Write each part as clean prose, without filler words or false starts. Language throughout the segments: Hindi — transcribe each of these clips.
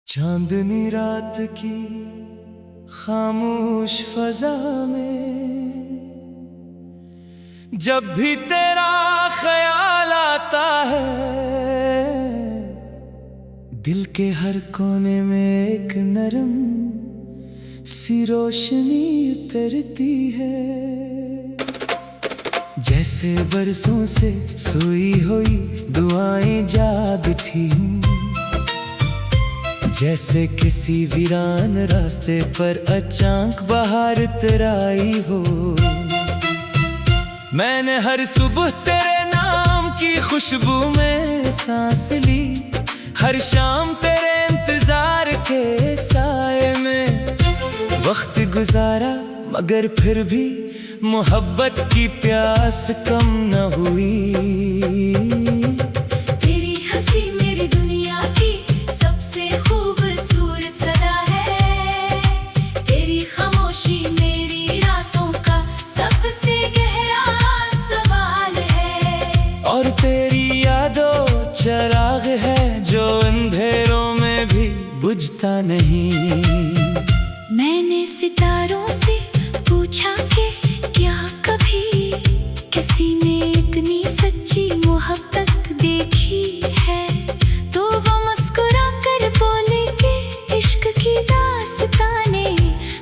चांदनी रात की खामोश फजा में जब भी तेरा ख्याल आता है, दिल के हर कोने में एक नरम सी रोशनी उतरती है। जैसे बरसों से सोई हुई दुआएं जाग उठी, जैसे किसी वीरान रास्ते पर अचानक बहार तराई हो। मैंने हर सुबह तेरे नाम की खुशबू में सांस ली, हर शाम तेरे इंतजार के साए में वक्त गुजारा, मगर फिर भी मोहब्बत की प्यास कम न हुई। तेरी हंसी मेरी दुनिया की सबसे खूबसूरत सदा है, तेरी खामोशी मेरी रातों का सबसे गहरा सवाल है। और तेरी यादों चिराग है जो अंधेरों में भी बुझता नहीं। मैंने सितारों से पूछा कि क्या कभी किसी ने इतनी सच्ची मोहब्बत देखी है, तो वो मुस्कुरा कर बोले कि इश्क की दास्तानें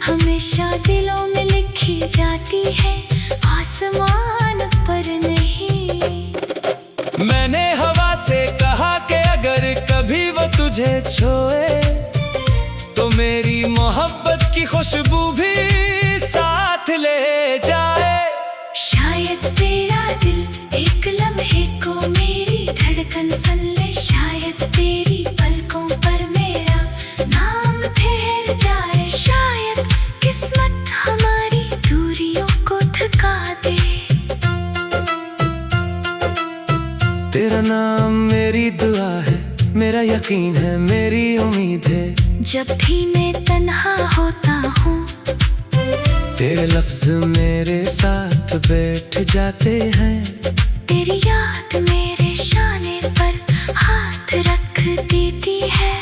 हमेशा दिलों में लिखी जाती है, आसमान पर नहीं। मैंने हवा से कहा कि अगर कभी वो तुझे छोए तो मेरी मोहब्बत की खुशबू भी साथ ले जाए। शायद तेरा दिल एक लम्हे को मेरी धड़कन सन ले, शायद तेरी पलकों पर मेरा नाम ठहर जाए, शायद किस्मत हमारी दूरियों को थका दे। तेरा नाम मेरी दुआ है, मेरा यकीन है, मेरी उम्मीद है। जब भी मैं तन्हा होता हूँ, तेरे लफ्ज मेरे साथ बैठ जाते हैं। तेरी याद मेरे शाने पर हाथ रख देती है,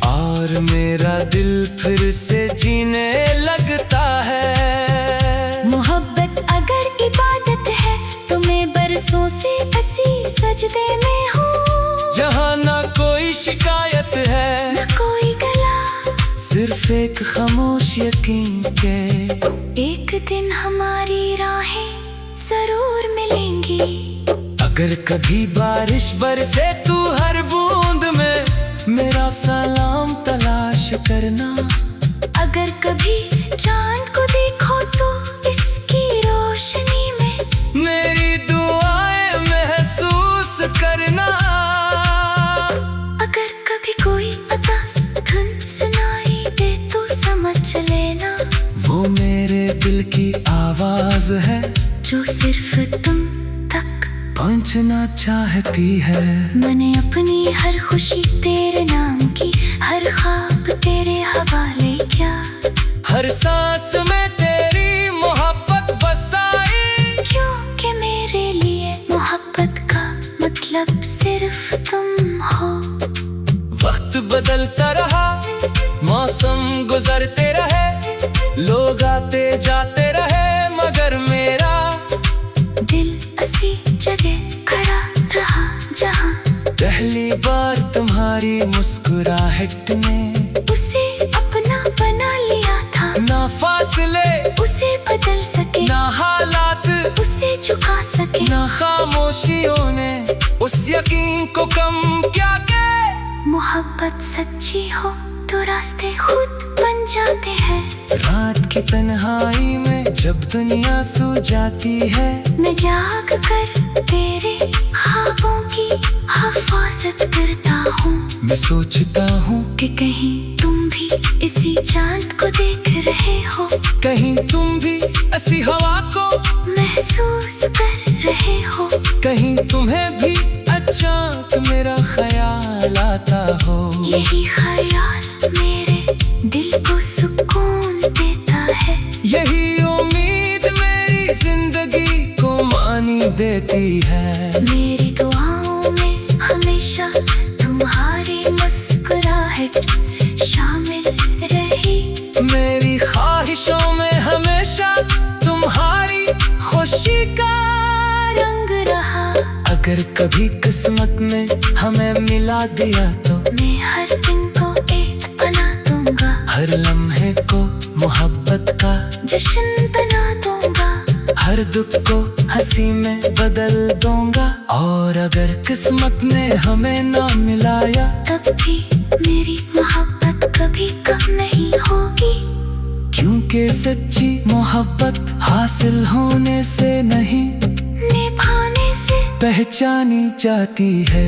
और मेरा दिल फिर से जीने लगता है। मोहब्बत अगर इबादत है तो मैं बरसों से ऐसी सजदे में हूँ, जहाँ ना कोई शिकायत है, न कोई गला, सिर्फ एक खामोश यकीन के। एक दिन हमारी राहें जरूर मिलेंगी। अगर कभी बारिश बरसे तू हर बूंद में, मेरा सलाम तलाश करना। अगर कभी चांद को देखो तो इसकी रोशनी में मेरी दुआएं महसूस करना। अगर कभी कोई उदास धुन सुनाई दे तो समझ लेना, वो मेरे दिल की आवाज है जो सिर्फ तुम तक पहुंचना चाहती है। मैंने अपनी हर खुशी तेरे नाम की, हर ख्वाब तेरे हवाले किया, हर सांस में तेरी मोहब्बत बसाई। क्योंकि मेरे लिए मोहब्बत का मतलब सिर्फ तुम हो। वक्त बदलता रहा, मौसम गुजरते रहे, लोग आते जाते रहे, मगर मेरा दिल ऐसी जगह खड़ा रहा जहाँ पहली बार तुम्हारी मुस्कुराहट ने उसे अपना बना लिया था। ना फासले उसे बदल सके, ना हालात उसे झुका सके, ना खामोशियों ने उस यकीन को कम क्या के। मोहब्बत सच्ची हो तो रास्ते खुद बन जाते हैं। रात की तन्हाई में जब दुनिया सो जाती है, मैं जाग कर तेरे ख्वाबों की हिफाजत करता हूँ। मैं सोचता हूँ कि कहीं तुम भी इसी चांद को देख रहे हो, कहीं तुम भी ऐसी हवा को महसूस कर रहे हो, कहीं तुम्हें भी अचानक मेरा ख्याल आता हो। यही ख्याल मेरे दिल को सुकून देता है, यही उम्मीद मेरी जिंदगी को मानी देती है। मेरी दुआओं में हमेशा तुम्हारी मुस्कुराहट अगर कभी किस्मत में हमें मिला दिया तो मैं हर दिन को एक बना दूंगा, हर लम्हे को मोहब्बत का जश्न बना दूंगा, हर दुख को हंसी में बदल दूंगा। और अगर किस्मत ने हमें ना मिलाया तब भी मेरी मोहब्बत कभी कम नहीं होगी, क्योंकि सच्ची मोहब्बत हासिल होने से नहीं निभाने से पहचानी जाती है।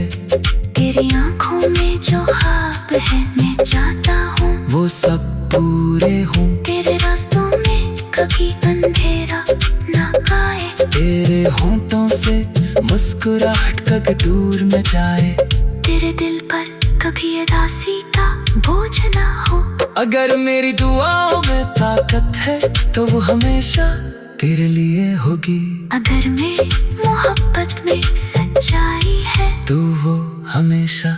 तेरी आंखों में जो ख्वाब है मैं चाहता हूँ वो सब पूरे हों, तेरे रास्तों में कभी अंधेरा ना आए, तेरे होंठों से मुस्कुराहट कभी दूर न जाए, तेरे दिल पर कभी उदासी का बोझ ना हो। अगर मेरी दुआओं में ताकत है तो वो हमेशा तेरे लिए होगी, अगर मेरी मोहब्बत में सच्चाई है तो वो हमेशा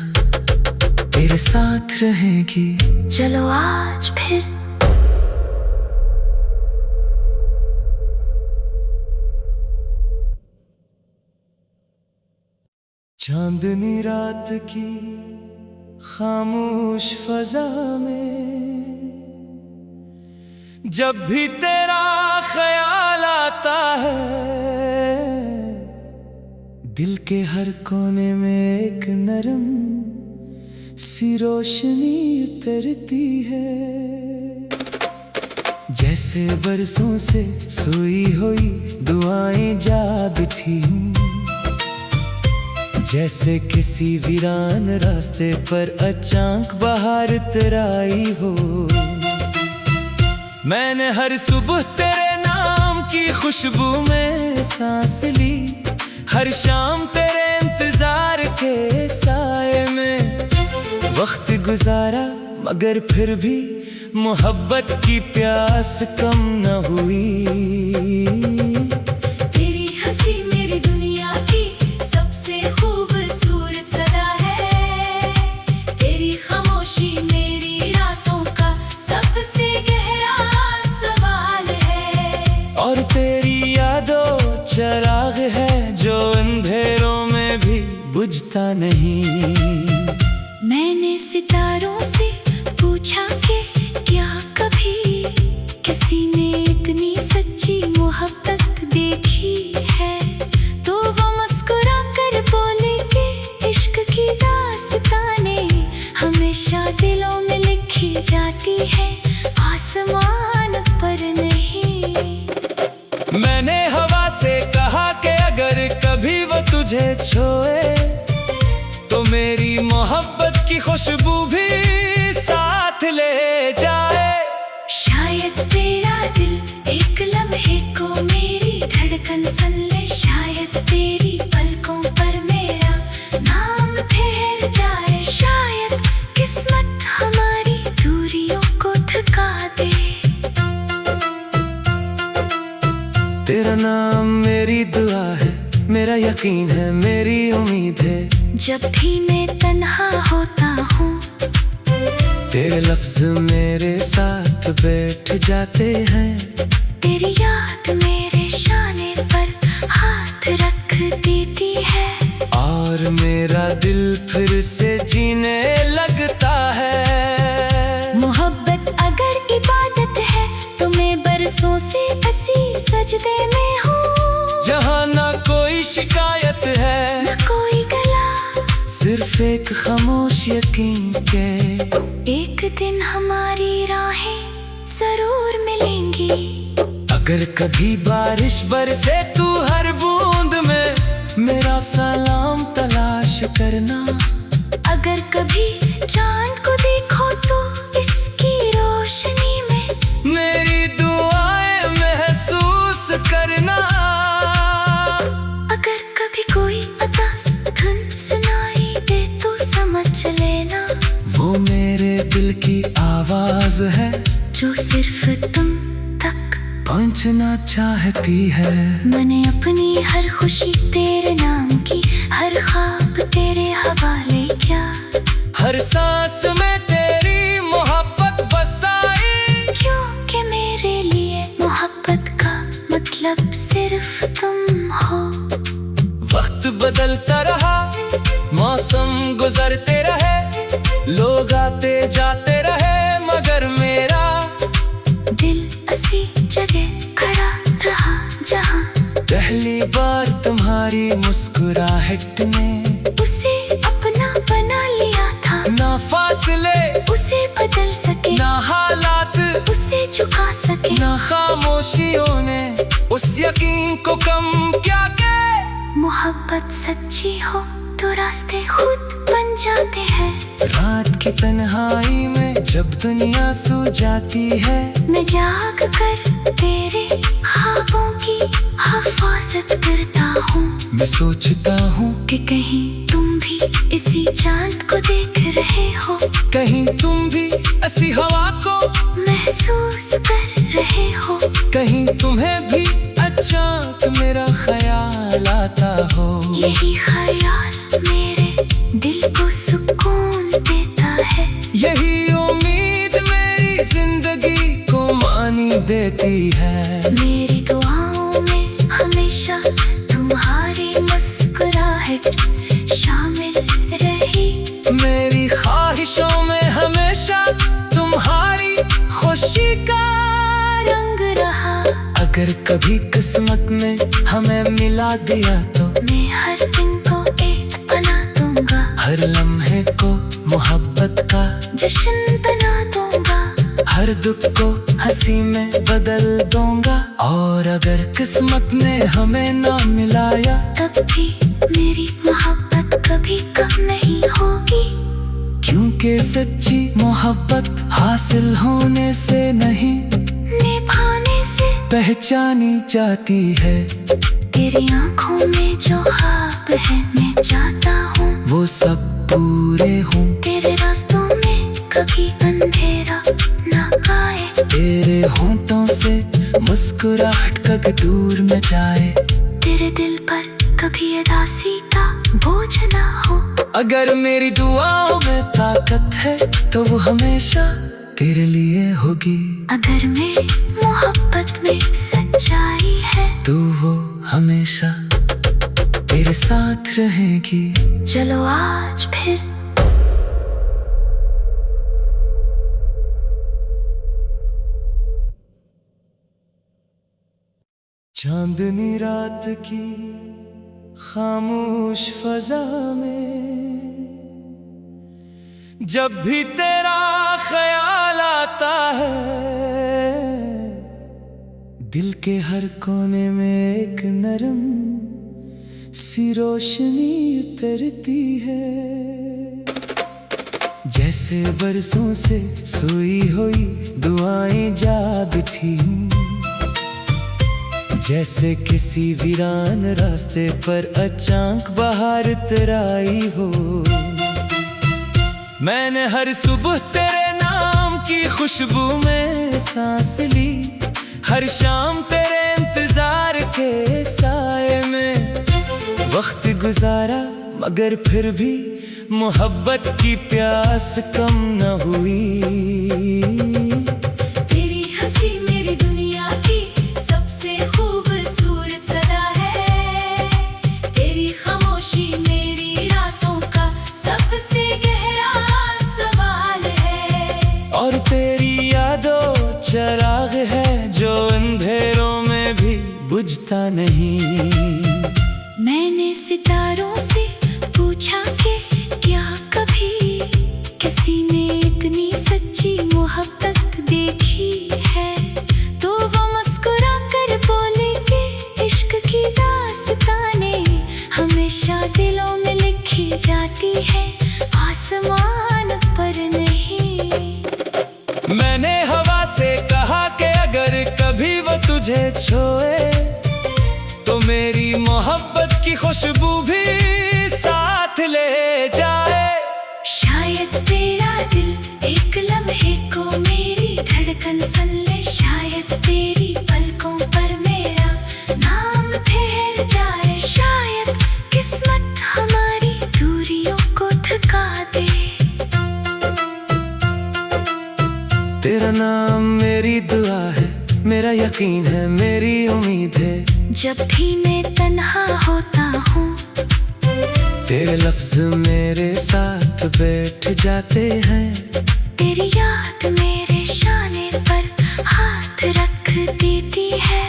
तेरे साथ रहेगी। चलो आज फिर चांदनी रात की खामोश फजा में जब भी तेरा ख्याल आता है, दिल के हर कोने में एक नरम सी रोशनी उतरती है, जैसे बरसों से सोई हुई दुआएं जागती हूँ, जैसे किसी वीरान रास्ते पर अचानक बाहर तराई हो। मैंने हर सुबह तेरे नाम की खुशबू में सांस ली, हर शाम तेरे इंतजार के साए में वक्त गुजारा, मगर फिर भी मोहब्बत की प्यास कम न हुई। तेरी हंसी मेरी दुनिया की सबसे खूबसूरत सदा है, तेरी खामोशी मेरी रातों का सबसे गहरा सवाल है, और तेरी यादों चिराग है जो अंधेरों में भी बुझता नहीं। मैंने सितारों से पूछा कि क्या कभी किसी ने इतनी सच्ची मोहब्बत देखी है, तो वो मुस्कुरा कर बोले कि इश्क की दास्तानें हमेशा दिलों में लिखी जाती है, आसमान पर नहीं। मैंने हवा से कहा कि अगर कभी वो तुझे छोए तो मेरी मोहब्बत की खुशबू भी साथ ले जाए। शायद तेरा दिल एक लम्हे को मेरी धड़कन सुन ले, शायद तेरी पलकों पर मेरा नाम ठहर जाए, शायद किस्मत हमारी दूरियों को थका दे। तेरा नाम मेरी दुआ है, मेरा यकीन है, मेरी उम्मीद है, जब भी मैं तन्हा होता हूँ तेरे लफ्ज मेरे साथ बैठ जाते हैं, तेरी याद मेरे शाने पर हाथ रख देती है, और मेरा दिल फिर से जीने लगता है। मोहब्बत अगर इबादत है तो मैं बरसों से ऐसी सजदे में हूँ, जहाँ ना कोई शिकायत है न कोई गला, सिर्फ एक खामोश यकीन के एक दिन हमारी राहें जरूर मिलेंगी। अगर कभी बारिश बरसे तू हर बूंद में मेरा सलाम तलाश करना, अगर कभी चांद को देखो तो इसकी रोशनी में मेरी दुआएं महसूस करना, अगर कभी कोई उदास धुन सुनाई दे तो समझ लेना वो मेरे दिल की आवाज है जो सिर्फ तुम तक पहुंचना चाहती है। मैंने अपनी हर खुशी तेरे नाम की, हर ख्वाब तेरे हवाले क्या, हर सांस में तेरी मोहब्बत बसाई, क्योंकि मेरे लिए मोहब्बत का मतलब सिर्फ तुम हो। वक्त बदलता ले जाते रहे मगर मेरा दिल असी जगह खड़ा रहा जहाँ पहली बार तुम्हारी मुस्कुराहट ने उसे अपना बना लिया था। ना फासले उसे बदल सके, ना हालात उसे झुका सके, ना खामोशियों ने उस यकीन को कम क्या के। मोहब्बत सच्ची हो तो रास्ते खुद बन जाते हैं। रात की तन्हाई में जब दुनिया सो जाती है, मैं जाग कर तेरे ख्वाबों की हिफाजत करता हूँ। मैं सोचता हूँ कि कहीं तुम भी इसी चांद को देख रहे हो, कहीं तुम भी ऐसी हवा को महसूस कर रहे हो, कहीं तुम्हें भी अचानक मेरा ख्याल आता हो। यही ख्याल मेरे दिल को सुकून देता है, यही उम्मीद मेरी जिंदगी को मानी देती है। मेरी दुआओं में हमेशा तुम्हारी मुस्कुराहट शामिल रही, मेरी ख्वाहिशों में हमेशा तुम्हारी खुशी का रंग रहा। अगर कभी किस्मत में हमें मिला दिया तो मैं हर दिन को एक बना दूंगा, हर लम्हे को मोहब्बत का जश्न बना दूंगा, हर दुख को हंसी में बदल दूंगा। और अगर किस्मत ने हमें ना मिलाया तब भी मेरी मोहब्बत कभी कम नहीं होगी, क्योंकि सच्ची मोहब्बत हासिल होने से नहीं निभाने से पहचानी जाती है। तेरी आंखों में जो ख्वाब है मैं चाहता हूँ वो सब पूरे हों, तेरे रास्तों में कभी अंधेरा ना आए, तेरे होंठों से मुस्कुराहट कभी दूर न जाए, तेरे दिल पर कभी उदासी का बोझ ना हो। अगर मेरी दुआओं में ताकत है तो वो हमेशा तेरे लिए होगी, अगर मेरी मोहब्बत में सच्चाई है तो वो हमेशा तेरे साथ रहेगी। चलो आज फिर चांदनी रात की खामोश फजा में जब भी तेरा ख्याल आता है, दिल के हर कोने में एक नरम सी रोशनी उतरती है। जैसे बरसों से सोई हुई दुआएं जाग थी, जैसे किसी वीरान रास्ते पर अचानक बहार तराई हो। मैंने हर सुबह तेरे नाम की खुशबू में सांस ली, हर शाम तेरे इंतजार के साए में वक्त गुजारा, मगर फिर भी मोहब्बत की प्यास कम न हुई। तेरी हंसी मेरी दुनिया की सबसे खूबसूरत सदा है, तेरी खामोशी मेरी रातों का सबसे गहरा सवाल है, और तेरी यादों चिराग है जो अंधेरों में भी बुझता नहीं। मैंने सितारों से पूछा कि क्या कभी किसी ने इतनी सच्ची मोहब्बत देखी है, तो वो मुस्कुरा कर बोले कि इश्क की दास्तानें हमेशा दिलों में लिखी जाती है, आसमान पर नहीं। मैंने हवा से कहा कि अगर कभी वो तुझे छोए तो मेरी मोहब्बत की खुशबू भी साथ ले जाए। शायद तेरा दिल एक लम्हे को मेरी धड़कन सुन ले, शायद तेरी पलकों पर मेरा नाम ठहर जाए, शायद किस्मत हमारी दूरियों को थका दे। तेरा नाम मेरी दुआ है, मेरा यकीन है, मेरी उम्मीद है। जब भी मैं तन्हा होता हूँ तेरे लफ्ज मेरे साथ बैठ जाते हैं, तेरी याद मेरे शाने पर हाथ रख देती है,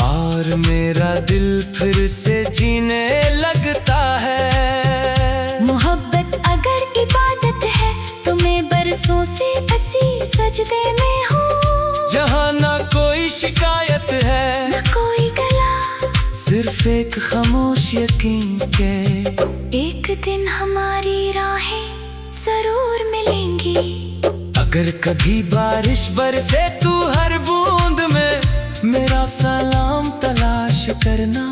और मेरा दिल फिर से जीने लगता है। मोहब्बत अगर इबादत है तो मैं बरसों से हंसी सजदे में हूँ, जहाँ ना कोई शिकायत है न कोई गला, सिर्फ एक खामोश यकीन के एक दिन हमारी राहें जरूर मिलेंगी। अगर कभी बारिश बरसे तू हर बूंद में मेरा सलाम तलाश करना,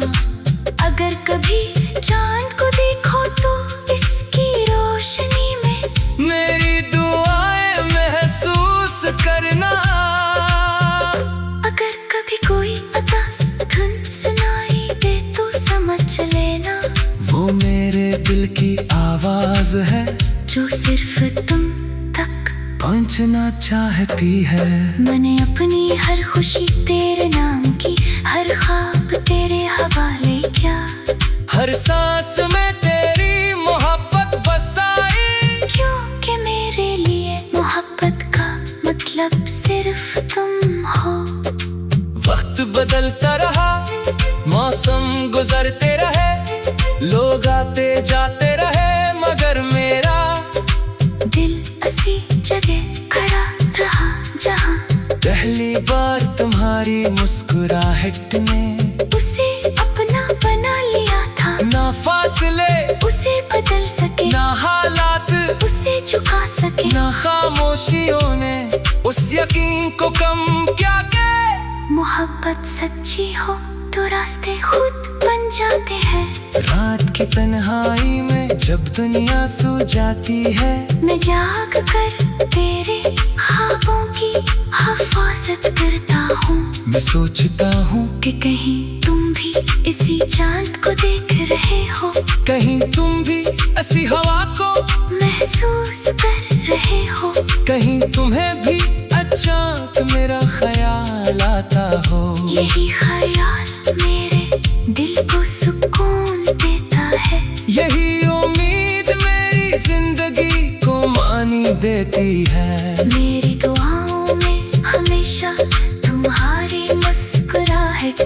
अगर कभी चांद को देखो तो इसकी रोशनी में मेरी दुआएं महसूस करना। अगर कभी कोई उदास धुन सुनाई दे तो समझ लेना, वो मेरे दिल की आवाज है जो सिर्फ तुम तक पहुंचना चाहती है। मैंने अपनी हर खुशी तेरे नाम की, हर ख्वाब तेरे हवाले क्या, हर सांस में तेरी मोहब्बत बसाई, क्योंकि मेरे लिए मोहब्बत का मतलब सिर्फ तुम हो। वक्त बदलता रहा, मौसम गुजरते रहे, लोग आते जाते रहे, मगर मेरा दिल ऐसी जगह खड़ा रहा जहाँ पहली बार तुम्हारी मुस्कुराहट ने उसे अपना बना लिया था। ना फासले उसे बदल सके, ना हालात उसे झुका सके, ना खामोशियों ने उस यकीन को कम क्या के। मोहब्बत सच्ची हो तो रास्ते खुद बन जाते हैं। रात की तन्हाई में जब दुनिया सो जाती है, मैं जाग कर तेरे ख्वाबों की हिफाजत करता हूँ। मैं सोचता हूँ कि कहीं तुम भी इसी चांद को देख रहे हो, कहीं तुम भी ऐसी हवा को महसूस कर रहे हो, कहीं तुम्हें भी अचानक मेरा ख्याल आता हो। यही ख्याल मेरे दिल को सुकून देता है, यही उम्मीद मेरी जिंदगी को मानी देती है। मेरी दुआओं में हमेशा तुम्हारी मुस्कुराहट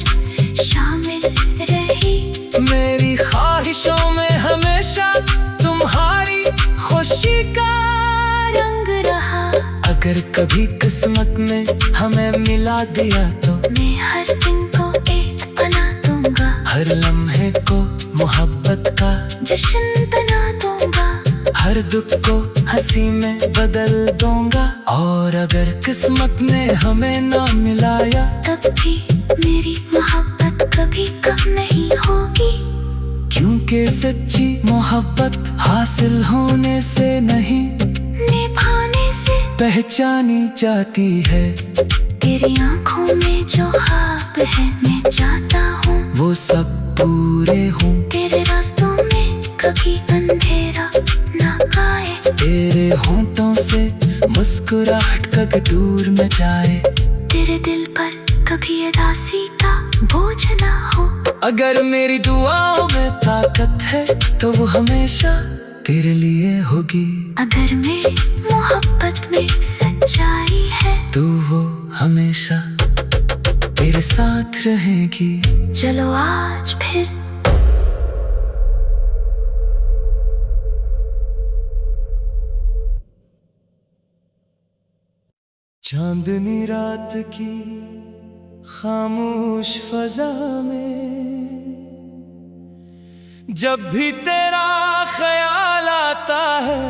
शामिल रही, मेरी ख्वाहिशों में हमेशा तुम्हारी खुशी का रंग रहा। अगर कभी किस्मत में हमें मिला दिया तो मैं हर दिन को एक बना दूंगा, हर लम्हे को मोहब्बत का जश्न बना दूंगा, हर दुख को हंसी में बदल दूंगा। और अगर किस्मत ने हमें ना मिलाया तब भी मेरी मोहब्बत कभी कम नहीं होगी, क्योंकि सच्ची मोहब्बत हासिल होने से नहीं निभाने से पहचानी जाती है। तेरी आंखों में जो ख्वाब है मैं चाहता हूँ वो सब पूरे हों, तेरे रास्तों में कभी अंधेरा ना आए, तेरे होंठों से मुस्कुराहट कभी दूर न जाए, तेरे दिल पर कभी उदासी का बोझ ना हो। अगर मेरी दुआओं में ताकत है तो वो हमेशा तेरे लिए होगी, अगर मेरी मोहब्बत में सच्चाई है तो वो हमेशा तेरे साथ रहेगी। चलो आज फिर चांदनी रात की खामोश फजा में जब भी तेरा ख्याल आता है,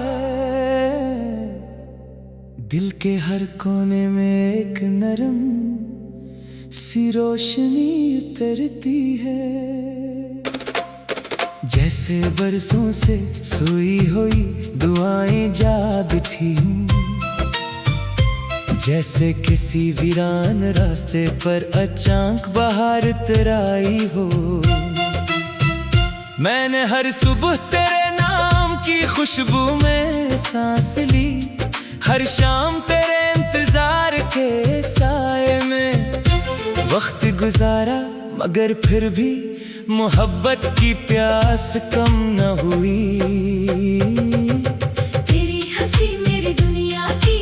दिल के हर कोने में एक नरम सी रोशनी उतरती है। जैसे बरसों से सोई हुई दुआएं जाग उठी, जैसे किसी वीरान रास्ते पर अचानक बहार तराई हो। मैंने हर सुबह तेरे नाम की खुशबू में सांस ली, हर शाम तेरे इंतजार के साए में वक्त गुजारा, मगर फिर भी मोहब्बत की प्यास कम न हुई। तेरी हंसी मेरी दुनिया की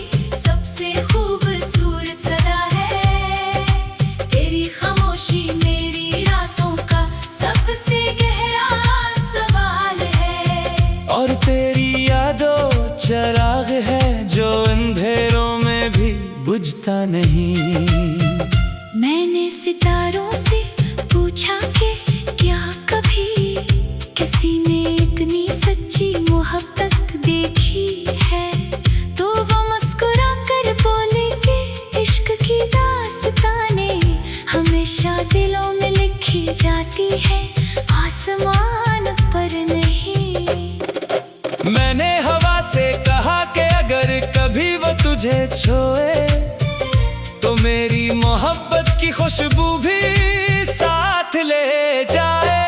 बुझता नहीं। मैंने सितारों से पूछा कि क्या कभी किसी ने इतनी सच्ची मोहब्बत देखी है, तो वो मुस्कुरा कर बोले कि इश्क की दास्तानें हमेशा दिलों में लिखी जाती है, आसमान पर नहीं। मैंने हवा से कहा कि अगर कभी वो तुझे छोए तो मेरी मोहब्बत की खुशबू भी साथ ले जाए।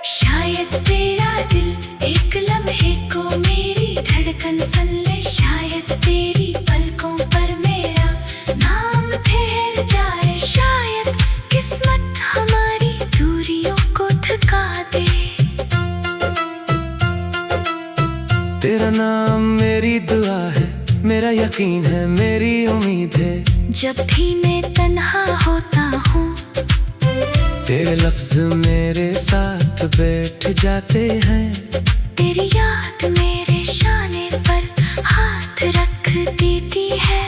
शायद तेरा दिल एक लम्हे को मेरी धड़कन सन ले, शायद तेरी पलकों पर मेरा नाम ठहर जाए, शायद किस्मत हमारी दूरियों को थका दे। तेरा नाम मेरी दुआ है, मेरा यकीन है, मेरी उम्मीद है। जब भी मैं तन्हा होता हूँ तेरे लफ्ज मेरे साथ बैठ जाते हैं, तेरी याद मेरे शाने पर हाथ रख देती है,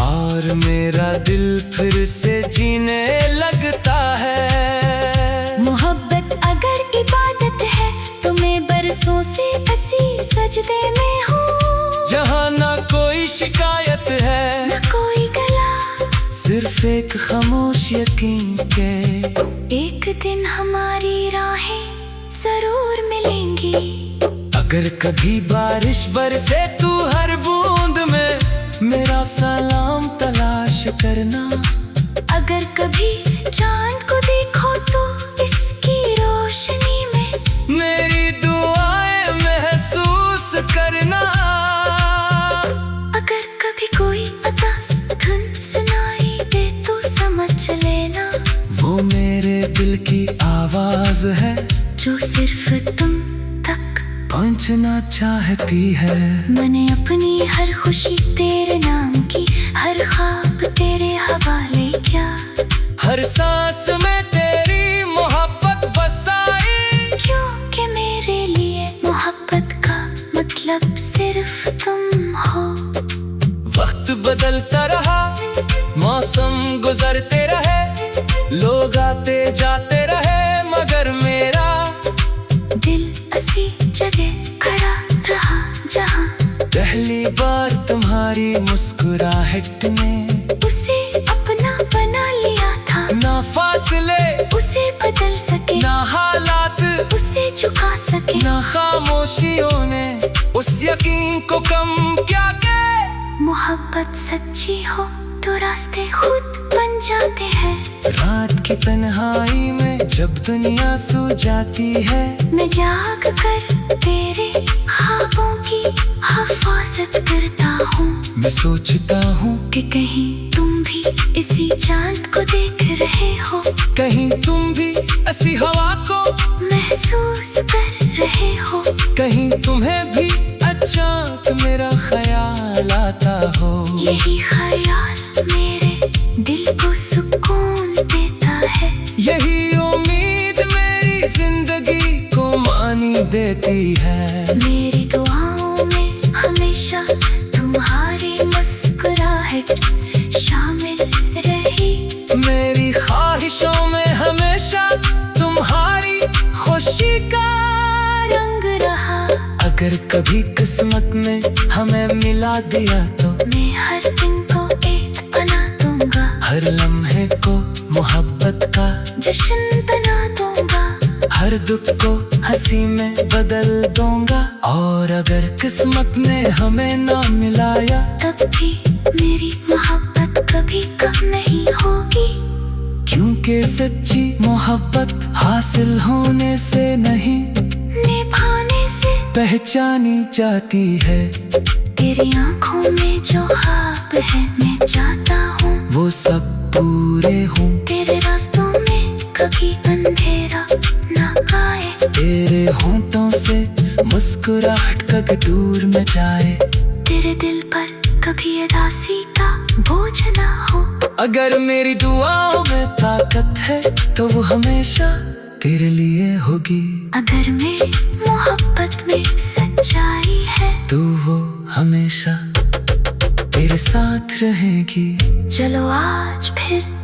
और मेरा दिल फिर से जीने लगता है। मोहब्बत अगर इबादत है तो मैं बरसों से ऐसी सजदे में हूँ, जहाँ ना कोई शिकायत है न कोई गला, सिर्फ एक खामोश यकीन के। एक दिन हमारी राहें जरूर मिलेंगी। अगर कभी बारिश बरसे तू हर बूंद में मेरा सलाम तलाश करना, अगर कभी चांद को देखो तो इसकी रोशनी में मेरी दुआएं महसूस करना। अगर कभी कोई अतास धुन सुनाई दे तो समझ लेना, वो मेरे दिल की आवाज है जो सिर्फ तुम तक पहुंचना चाहती है। मैंने अपनी हर खुशी तेरे नाम की, हर ख्वाब तेरे हवाले किया, हर सांस में तेरी मोहब्बत बसाई, क्योंकि मेरे लिए मोहब्बत का मतलब सिर्फ तुम हो। वक्त बदलता रहा, मौसम गुजरते रहे, लोग आते जाते रहे, मगर मेरा दिल ऐसी जगह खड़ा रहा जहाँ पहली बार तुम्हारी मुस्कुराहट ने उसे अपना बना लिया था। ना फासले उसे बदल सके, ना हालात उसे झुका सके, ना खामोशियों ने उस यकीन को कम क्या के। मोहब्बत सच्ची हो तो रास्ते खुद बन जाते हैं। रात की तन्हाई में जब दुनिया सो जाती है, मैं जाग कर तेरे ख्वाबों की हिफाजत करता हूँ। मैं सोचता हूँ कि कहीं तुम भी इसी चांद को देख रहे हो, कहीं तुम भी ऐसी हवा को महसूस कर रहे हो, कहीं तुम्हें भी अचानक मेरा ख्याल आता हो। यही ख्याल मेरे दिल को सुकून देता है, यही उम्मीद मेरी जिंदगी को मानी देती है। मेरी दुआओं में हमेशा तुम्हारी मुस्कुराहट शामिल रही, मेरी ख्वाहिशों में हमेशा तुम्हारी खुशी का रंग रहा। अगर कभी किस्मत में हमें मिला दिया तो मैं हर दिन को एक बना दूंगा, हर लम्हे को मोहब्बत का जश्न बना दूंगा, हर दुख को हंसी में बदल दूंगा। और अगर किस्मत ने हमें ना मिलाया तब भी मेरी मोहब्बत कभी कम नहीं होगी, क्योंकि सच्ची मोहब्बत हासिल होने से नहीं निभाने से पहचानी जाती है। तेरी आंखों में जो ख्वाब है मैं चाहता हूँ वो सब पूरे हों, तेरे रास्तों में कभी अंधेरा ना आए, तेरे होंठों से मुस्कुराहट कभी दूर न जाए, तेरे दिल पर कभी उदासी का बोझ ना हो। अगर मेरी दुआओं में ताकत है तो वो हमेशा तेरे लिए होगी, अगर मेरी मोहब्बत में सच्चाई है तो वो हमेशा तेरे साथ रहेगी। चलो आज फिर